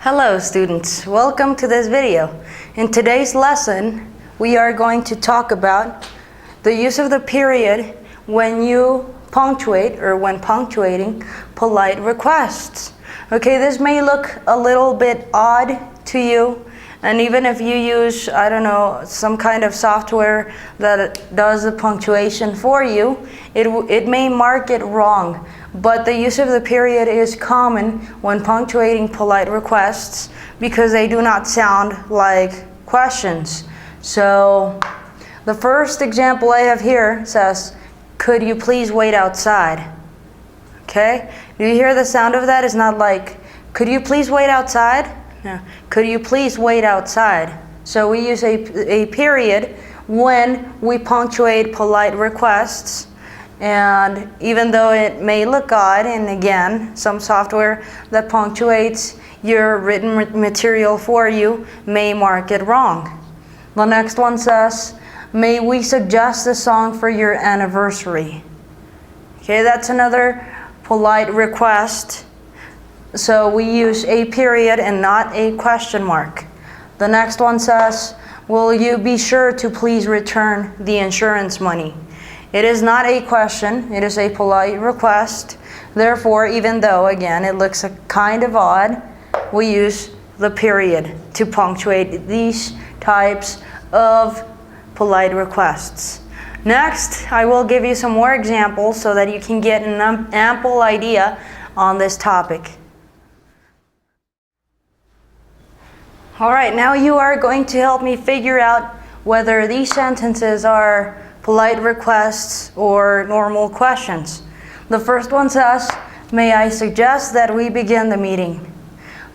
Hello students, welcome to this video. In today's lesson, we are going to talk about the use of the period when you punctuate or when punctuating polite requests. Okay, this may look a little bit odd to you, and even if you use, I don't know, some kind of software that does the punctuation for you, it may mark it wrong. But the use of the period is common when punctuating polite requests because they do not sound like questions. So the first example I have here says, "Could you please wait outside?" Okay? Do you hear the sound of that? It's not like, "Could you please wait outside?" No. "Could you please wait outside?" So we use a period when we punctuate polite requests. And even though it may look odd, and again, some software that punctuates your written material for you may mark it wrong. The next one says, "May we suggest a song for your anniversary?" Okay, that's another polite request. So we use a period and not a question mark. The next one says, "Will you be sure to please return the insurance money?" It is not a question, it is a polite request. Therefore, even though, again, it looks kind of odd, we use the period to punctuate these types of polite requests. Next, I will give you some more examples so that you can get an ample idea on this topic. All right, now you are going to help me figure out whether these sentences are polite requests or normal questions. The first one says, "May I suggest that we begin the meeting?"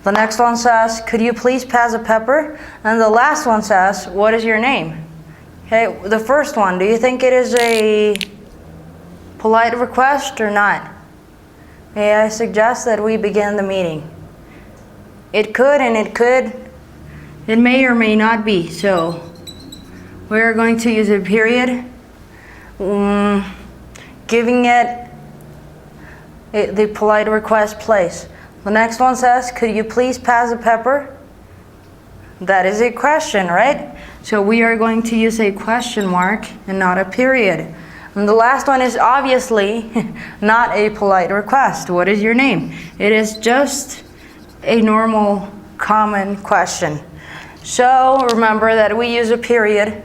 The next one says, "Could you please pass a pepper?" And the last one says, "What is your name?" Okay, the first one, do you think it is a polite request or not? "May I suggest that we begin the meeting?" It could and it may or may not be. So we're going to use a period, giving it the polite request place. The next one says, "Could you please pass a pepper?" That is a question, right? So we are going to use a question mark and not a period. And the last one is obviously not a polite request. "What is your name?" It is just a normal, common question. So remember that we use a period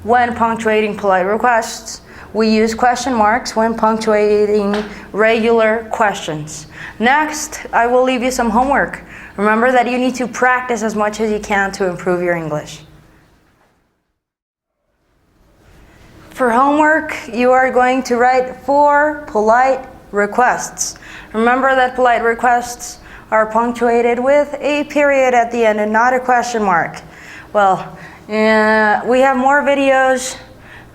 when punctuating polite requests. We use question marks when punctuating regular questions. Next, I will leave you some homework. Remember that you need to practice as much as you can to improve your English. For homework, you are going to write 4 polite requests. Remember that polite requests are punctuated with a period at the end and not a question mark. Well, we have more videos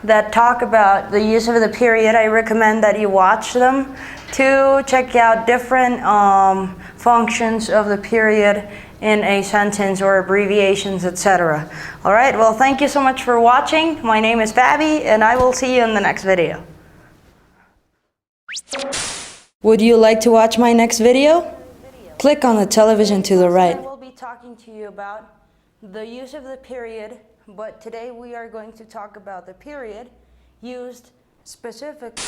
that talk about the use of the period. I recommend that you watch them to check out different functions of the period in a sentence or abbreviations, etc. All right, well, thank you so much for watching. My name is Faby, and I will see you in the next video. Would you like to watch my next video? Click on the television to the right. I will be talking to you about the use of the period, but today we are going to talk about the period used specifically.